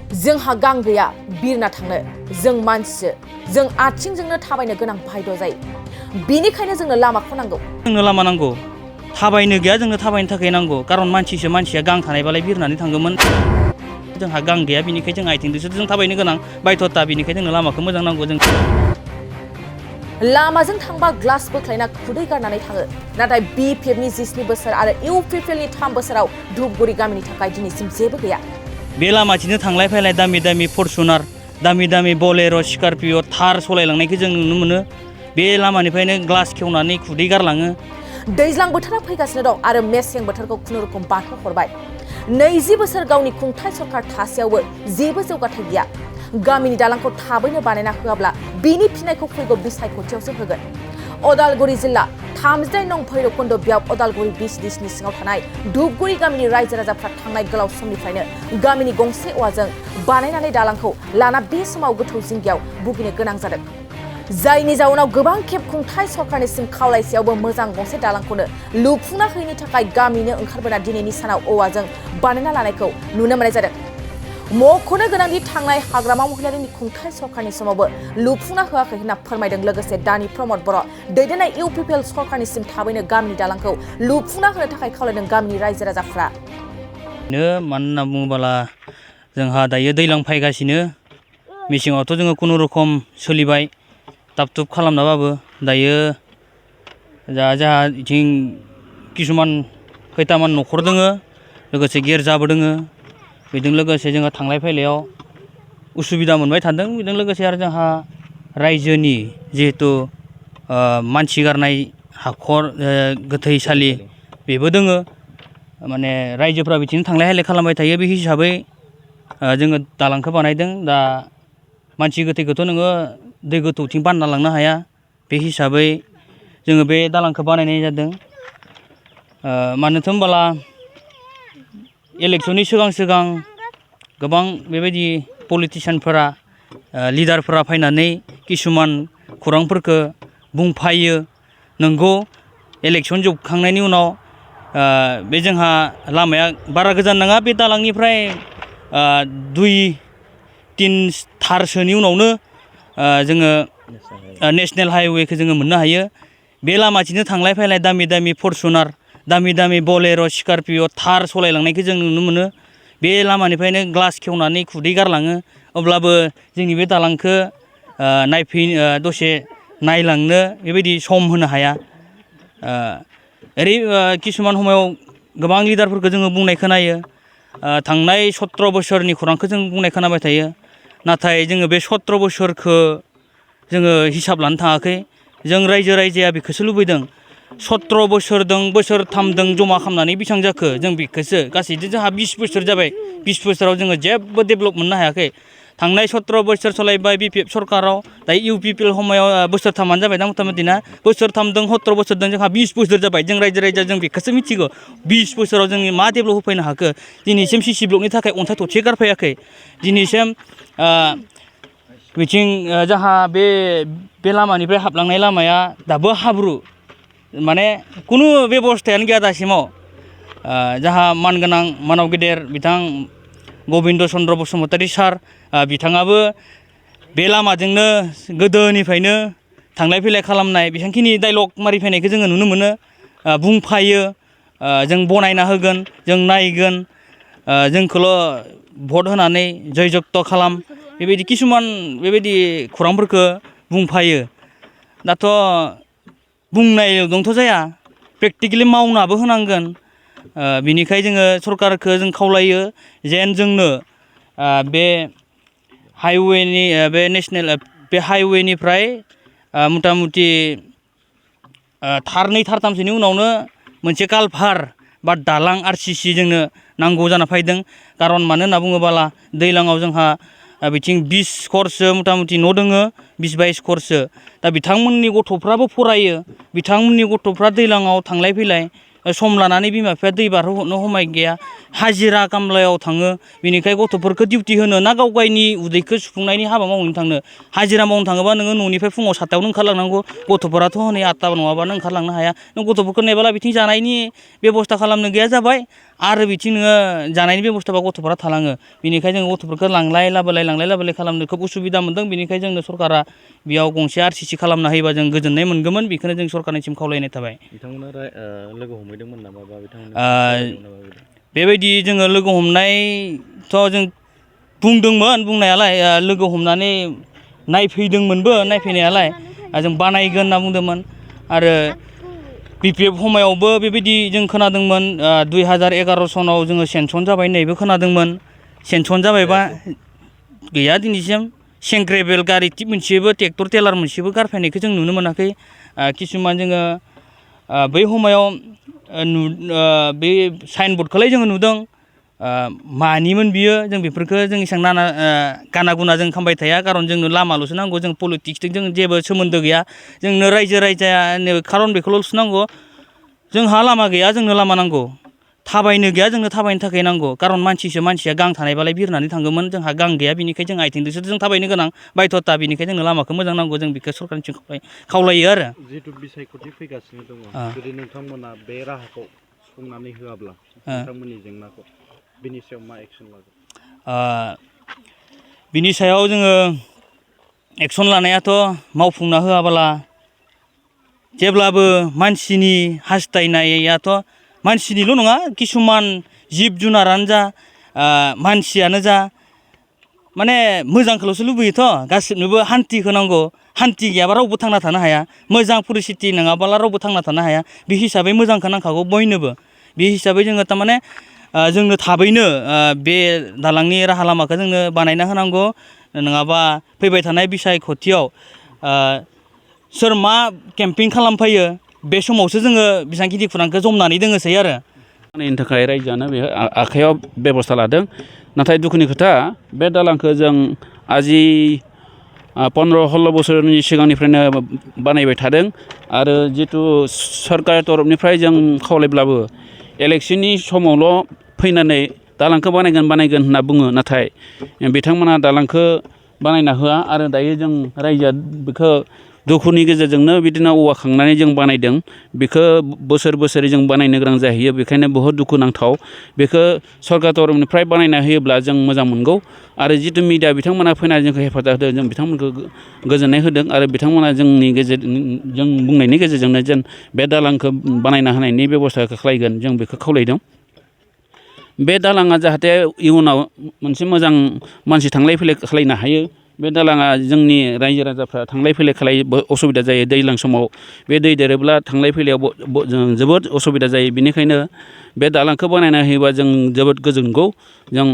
जोंहा गां गैया बिरना थांनो जों मानसिसो जों आथिंजोंनो थाबायनो गोनां बायद' जायो बेनिखायनो जोंनो लामाखौ नांगौ जोंनो लामा नांगौ थाबायनो गैया जोंनो थाबायनो थाखाय नांगौ कारन मानसिया गां थानायबालाय बिरनानै थांगौमोन जोंहा गां गैया बिनिखायनो जों आथिंजोंसो जों थाबायनो गोनां बायध'ता बिनिखायनो जोंनो लामाखौ मोजां नांगौ जों लामाजों थांबा ग्लास बोख्लायना खुदै गारनानै थाङो नाथाय BPFनि 7 बोसोर आरो UPPLनि 3 बोसोराव धुपगुरि गामिनि थाखाय दिनैसिम जेबो गैया बे लामाथिंनो थांलाय फैलाय दामि फरचुनार दामि बोलेर' स्करपिय' थार सलायलांनायखौ जों नुनो मोनो बे लामानिफ्रायनो ग्लास खेवनानै खुदै गारलाङो दैज्लां बोथोरा फैगासिनो दं आरो मेसें बोथोरखौ खुनुरुखुम बारहोहरबाय 20 बोसोर गावनि खुंथाय सरकार थासेयावबो जेबो जौगाथाय गैया गामिनि दालांखौ थाबैनो बानायना होआब्ला बिनि फिनायखौ फैगौ बिसायख'थियावसो होगोन अदालगुरि जिल्ला 38 नं भैरबकुन्द ब्याव अदालगुरि BCDCनि सिङाव थानाय धुपगुरि गामिनि रायजो राजाफ्रा थांनाय गोलाव समनिफ्रायनो गामिनि गंसे औवाजों बानायनानै दालांखौ लाना बे समाव गोथौ जिंगायाव भुगिनो गोनां जादों जायनि जाउनाव गोबां खेब खुंथाय सरकारनिसिम खावलायसेयावबो मोजां गंसे दालांखौनो लुफुंना होयैनि थाखाय गामिनो ओंखारबोना दिनैनि सानाव औवाजों बानायना लानायखौ नुनो मोननाय जादों मख'नो गोनांदि थांनाय हाग्रामा महिलारिनि खुंथाय सरकारनि समावबो लुफुंना होआखै होनना फोरमायदों लोगोसे दानि प्रमद बर' दैदेननाय UPPL सरकारनिसिम थाबैनो गामिनि दालांखौ लुफुंना होनो थाखाय खावलायदों गामिनि रायजो राजाफ्रा मानो होनना बुङोब्ला जोंहा दायो दैज्लां फैगासिनो मेसेङावथ' जोङो खुनुरुखुम सोलिबाय ताब तुब खालामनाबाबो दायो जोंहा इथिं किसुमान खैथामान न'खर दोङो लोगोसे गिर्जाबो दोङो बेजों लोगोसे जोङो थांलाय फैलायाव उसुबिदा मोनबाय थादों बेजों लोगोसे आरो जोंहा रायजोनि जिहेतु मानसि गारनाय हाखर गोथैसालि बेबो दोङो माने रायजोफ्रा बिदिनो थांलाय फैलाय खालामबाय थायो बे हिसाबै जोङो दालांखौ बानायदों दा मानसि गोथैखौथ' नोङो दै गोथौथिं बानना लांनो हाया बे हिसाबै जोङो बे दालांखौ बानायनाय जादों मानोथो होनबोला इलेक्सननि सिगां गोबां बेबायदि पलिटिसियानफोरा लिडारफोरा फैनानै किसुमान खौरांफोरखौ बुंफायो नंगौ इलेक्सन जोबखांनायनि उनाव बे जोंहा लामाया बारा गोजान नङा बे दालांनिफ्राय 2-3 थारसोनि उनावनो जोङो नेशनेल हाइवेखौ जोङो मोननो हायो बे लामाथिंनो थांलाय फैलाय दामि फरचुनार दामि बोलेर' स्करपिय' थार सलायलांनायखौ जों नुनो मोनो बे लामानिफ्रायनो ग्लास खेवनानै खुदै गारलाङो अब्लाबो जोंनि बे दालांखौ दसे नायलांनो बेबायदि सम होनो हाया किसुमान समाव गोबां लिडारफोरखौ जोङो बुंनाय खोनायो थांनाय 17 बोसोरनि खौरांखौ जों बुंनाय खोनाबाय थायो नाथाय जोङो बे 17 बोसोरखौ जोङो हिसाब लानो थाङाखै जों रायजोआ बेखौसो लुबैदों 17 बोसोरथामजों जमा खालामनानै बेसेबां जाखो जों बेखौसो गासैजों जोंहा 20 बोसोर जाबाय 20 बोसोराव जोङो जेबो डेभेलप मोननो हायाखै थांनाय 17 बोसोर सलायबाय BPF सरकाराव दायो UPPL समायाव बोसोरथामानो जाबाय दा मथा मथि ना बोसोरथामजों 17 बोसोरजों जोंहा 20 बोसोर जाबाय जों रायजो जों बेखौसो मिथिगौ 20 बोसोराव जोंनि मा डेभेलप होफैनो हाखो दिनैसिम CC ब्लकनि थाखाय अन्थाइ थरसे गारफैयाखै दिनैसिम बिथिं जोंहा बे लामानिफ्राय हाबलांनाय लामाया दाबो हाब्रु माने खुनु बेबस्थायानो गैया दासिमाव जोंहा मानगोनां मानव गेदेर बिथां गबिन्द चन्द्र बसुमतारी सार बिथाङाबो बे लामाजोंनो गोदोनिफ्रायनो थांलाय फैलाय खालामनाय बेसेबांखिनि डायलग मारिफैनायखौ जोङो नुनो मोनो बुंफायो जों बनायना होगोन जों नायगोन जोंखौल' भट होनानै जय जगत खालाम बेबायदि किसुमान बेबायदि खौरांफोरखौ बुंफायो दाथ' बुंनाय दंथ' जाया प्रेक्टिकेलि मावनाबो होनांगोन बिनिखाय जोङो सरकारखौ जों खावलायो जेन जोंनो बे हाइवेनि बे नेशनेल बे हाइवेनिफ्राय मथा मथि थारनै थारथामसोनि उनावनो मोनसे कालभार बा दालां RCC जोंनो नांगौ जाना फैदों कारन मानो होनना बुङोब्ला दैज्लाङाव जोंहा बिथिं 20 खरसो मथा मथि न' दोङो 20-22 खरसो दा बिथांमोननि गथ'फ्राबो फरायो बिथांमोननि गथ'फ्रा दैज्लाङाव थांलाय फैलाय सम लानानै बिमा बिफाया दै बारहोहरनो हमाय गैया हाजिरा खामलायाव थाङो बिनिखाय गथ'फोरखौ डिउटि होनो ना गाव गावनि उदैखौ सुफुंनायनि हाबा मावनो थांनो हाजिरा मावनो थाङोबा नोङो न'निफ्राय फुङाव 7थायावनो ओंखारलांनांगौ गथ'फोराथ' हनै 8टा नङाबानो ओंखारलांनो हाया नों गथ'फोरखौ नेबाला बिथिं जानायनि बेबस्था खालामनो गैया जाबाय आरो बिथिं नोङो जानायनि बेबस्थाबा गथ'फोरा थालाङो बेनिखायनो जों गथ'फोरखौ लांलाय लाबोलाय खालामनो खोब उसुबिदा मोनदों बेनिखायनो जोंनो सरकारा बेयाव गंसे RCC खालामना होयोबा जों गोजोननाय मोनगौमोन बेखौनो जों सरकारनिसिम खावलायनाय थाबाय बिथांमोना लोगो हमहैदोंमोन नामा बा बेबायदि जोङो लोगो हमनायथ' जों बुंदोंमोन बुंनायालाय लोगो हमनानै नायफैदोंमोनबो नायफैनायालाय जों बानायगोन होनना बुंदोंमोन आरो BPF समायावबो बेबायदि जों खोनादोंमोन 2011 सनाव जोङो सेनसन जाबाय होननायबो खोनादोंमोन सेनसन जाबायबा गैया दिनैसिम सेंग्रेबेल गारि टिप मोनसेबो ट्रेक्टर टेलार मोनसेबो गारफैनायखौ जों नुनो मोनाखै किसुमान जोङो बै समायाव बे साइनबर्डखौलाय जोङो नुदों मानिमोन बियो जों बेफोरखौ जों एसेबां नाना गाना गुना जों खालामबाय थाया खारन जोंनो लामाल'सो नांगौ जों पलिटिक्सजों जों जेबो सोमोन्दो गैया जोंनो रायजो राजानो खारन बेखौल'सो नांगौ जोंहा लामा गैया जोंनो लामा नांगौ थाबायनो गैया जोंनो थाबायनो थाखाय नांगौ खारन मानसिया गां थानायबालाय बिरनानै थांगौमोन जोंहा गां गैया बेनिखायनो जों आथिंजोंसो जों थाबायनो गोनां बायध'था बेनिखायनो जोंनो लामाखौ मोजां नांगौ जों बेखौ सरकारनिसिम खावलायो आरो जिहेतु बिसायख'थि फैगासिनो दङ जुदि नोंथांमोना बे राहाखौ सुफुंनानै होआब्ला नोंथांमोननि जेंनाखौ बिनि सायाव मा एक्सन लागोन बिनि सायाव जोङो एक्सन लानायाथ' मावफुंना होआब्ला जेब्लाबो मानसिनि हास्थायनायाथ' मानसिनिल' नङा किसुमान जिब जुनारानो जा मानसियानो जा माने मोजांखौल'सो लुबैयोथ' गासिबनोबो हान्थिखौ नांगौ हान्थि गैयाबा रावबो थांना थानो हाया मोजां परिस्थिति नङाब्ला रावबो थांना थानो हाया बे हिसाबै मोजांखौ नांखागौ बयनोबो बे हिसाबै जोङो थारमाने जोंनो थाबैनो बे दालांनि राहा लामाखौ जोंनो बानायना होनांगौ नङाबा फैबाय थानाय बिसायख'थियाव सोर मा केम्पिं खालामफैयो बे समावसो जोङो बेसेबांखिनि खुरांखौ जमनानै दोङोसै आरो बानायनो थाखाय रायजोआनो बे आखायाव बेबस्था लादों नाथाय दुखुनि खोथा बे दालांखौ जों आजि 15-16 बोसोरनि सिगांनिफ्रायनो बानायबाय थादों आरो जितु सरकार तरफनिफ्राय जों खावलायब्लाबो इलेक्सननि समावल' फैनानै दालांखौ बानायगोन होनना बुङो नाथाय बिथांमोना दालांखौ बानायना होआ आरो दायो जों रायजोआ बेखौ दुखुनि गेजेरजोंनो बिदिनो औवा खांनानै जों बानायदों बेखौ बोसोरै जों बानायनो गोनां जाहैयो बेखायनो बहुद दुखुनांथाव बेखौ सरकार तरफनिफ्राय बानायना होयोब्ला जों मोजां मोनगौ आरो जितु मिडिया बिथांमोना फैनानै जोंखौ हेफाजाब होदों जों बिथांमोनखौ गोजोननाय होदों आरो बिथांमोना जोंनि जों बुंनायनि गेजेरजोंनो जेन बे दालांखौ बानायना होनायनि बेबस्थाखौ खालायगोन जों बेखौ खावलायदों बे दालाङा जाहाथे इयुनाव मोनसे मोजां मानसि थांलाय फैलाय खालायनो हायो बे दालाङा जोंनि रायजो राजाफ्रा थांलाय फैलाय खालामनो असुबिदा जायो दैज्लां समाव बे दै देरोब्ला थांलाय फैलायाव जोबोद असुबिदा जायो बेनिखायनो बे दालांखौ बानायना होयोबा जों जोबोद गोजोनगौ जों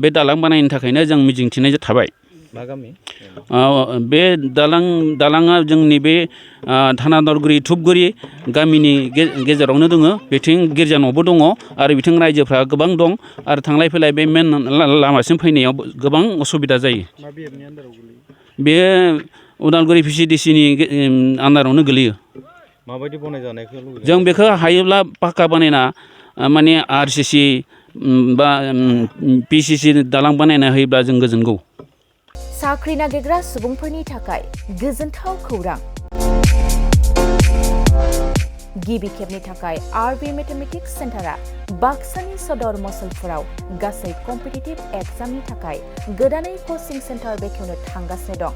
बे दालां बानायनो थाखायनो जों मिजिंथिनाय थाबाय मा गामि बे दालाङा जोंनि बे धानादरगुरि धुपगुरि गामिनि गेजेरावनो दङ बिथिं गिर्जा न'बो दङ आरो बिथिं रायजोफ्रा गोबां दं आरो थांलाय फैलाय बे मेन लामासिम फैनायाव गोबां असुबिदा जायो बेयो उदालगुरि VCDCनि आन्दारावनो गोलैयो माबायदि बनायजानायखौ लुबैयो जों बेखौ हायोब्ला पाक्का बानायना माने RCC बा PCC दालां बानायना होयोब्ला जों गोजोनगौ साख्रि नागिरग्रा सुबुंफोरनि थाखाय गोजोनथाव खौरां गिबि खेबनि थाखाय RB मेथमेटिक्स सेन्टारा बाक्सानि सदर मसलपुराव गासै कम्पिटिटिभ एग्जामनि थाखाय गोदानै कचिं सेन्टार बेखेवनो थांगासिनो दं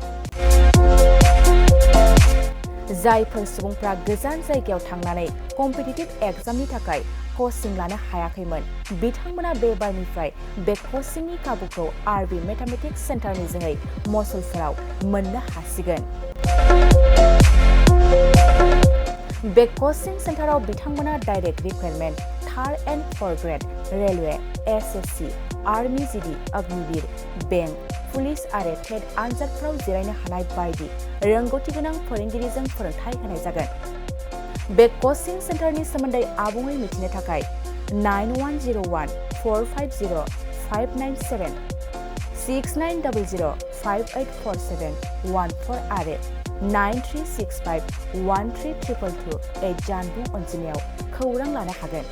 जायफोर सुबुंफ्रा गोजान जायगायाव थांनानै कम्पिटिटिभ एग्जामनि थाखाय कचिं लानो हायाखैमोन बिथांमोना बे बारनिफ्राय बे कचिंनि खाबुखौ RB मेथमेटिक्स सेन्टारनि जोहै मसलपुराव मोननो हासिगोन बे कचिं सेन्टाराव बिथांमोना direct requirement 3rd and 4th grade railway SSC army GD Agniveer bank police आरो टेट आनजादफोराव जिरायनो हानाय बायदि रोंगौथि गोनां फोरोंगिरिजों फोरोंथाय होनाय जागोन बे कचिं सेन्टारनि सोमोन्दै आबुङै मिथिनो थाखाय 9101450597 6900584714 आरो 9365132228 जानबुं अनजिमायाव खौरां लानो हागोन